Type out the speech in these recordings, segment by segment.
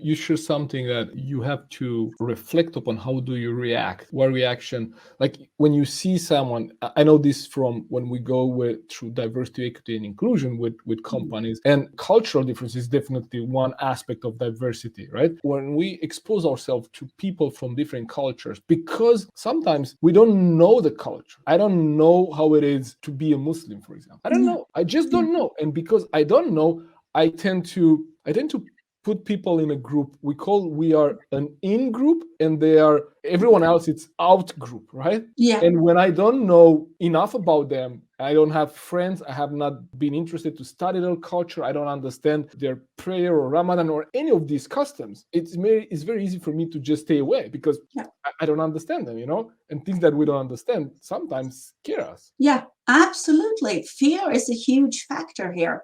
you share something that you have to reflect upon. How do you react? What reaction? Like when you see someone, I know this from when we go through diversity, equity, and inclusion with companies, and cultural difference is definitely one aspect of diversity, right? When we expose ourselves to people from different cultures, because sometimes we don't know the culture. I don't know how it is to be a Muslim, for example. I don't know. I just don't know. And because I don't know, I tend to put people in a group. We are an in group, and everyone else, it's out group, right? Yeah. And when I don't know enough about them, I don't have friends, I have not been interested to study their culture, I don't understand their prayer or Ramadan or any of these customs, it's very easy for me to just stay away, because I don't understand them, and things that we don't understand sometimes scare us. Yeah, absolutely. Fear is a huge factor here.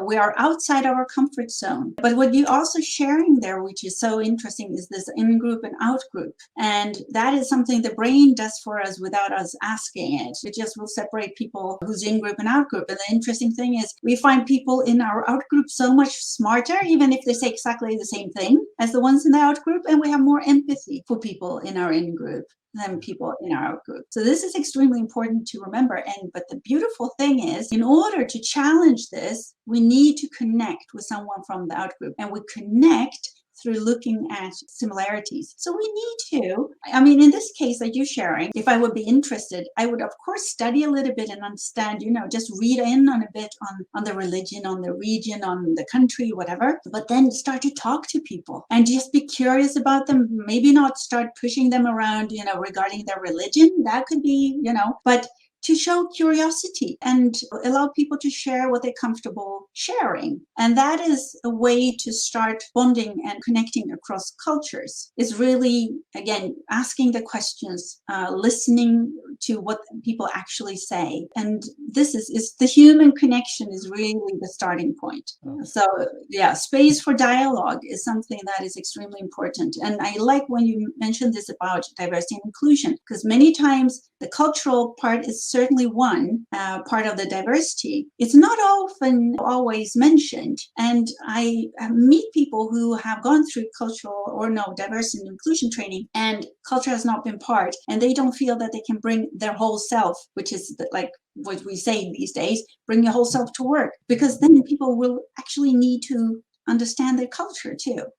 We are outside our comfort zone. But what you also sharing there, which is so interesting, is this in-group and out-group. And that is something the brain does for us without us asking it. It just will separate people who's in-group and out-group. And the interesting thing is we find people in our out-group so much smarter, even if they say exactly the same thing as the ones in the out-group. And we have more empathy for people in our in-group than people in our out group. So this is extremely important to remember. But the beautiful thing is, in order to challenge this, we need to connect with someone from the out group, and we connect through looking at similarities. So we need to, in this case that you're sharing, if I would be interested, I would of course study a little bit and understand, just read in on a bit on the religion, on the region, on the country, whatever, but then start to talk to people and just be curious about them. Maybe not start pushing them around, regarding their religion. That could be, but to show curiosity and allow people to share what they're comfortable sharing. And that is a way to start bonding and connecting across cultures, is really, again, asking the questions, listening to what people actually say. And this is the human connection is really the starting point. So yeah, space for dialogue is something that is extremely important. And I like when you mentioned this about diversity and inclusion, because many times the cultural part is certainly one part of the diversity. It's not often always mentioned. And I meet people who have gone through cultural or diversity and inclusion training, and culture has not been part, and they don't feel that they can bring their whole self, which is like what we say these days, bring your whole self to work, because then people will actually need to understand their culture too.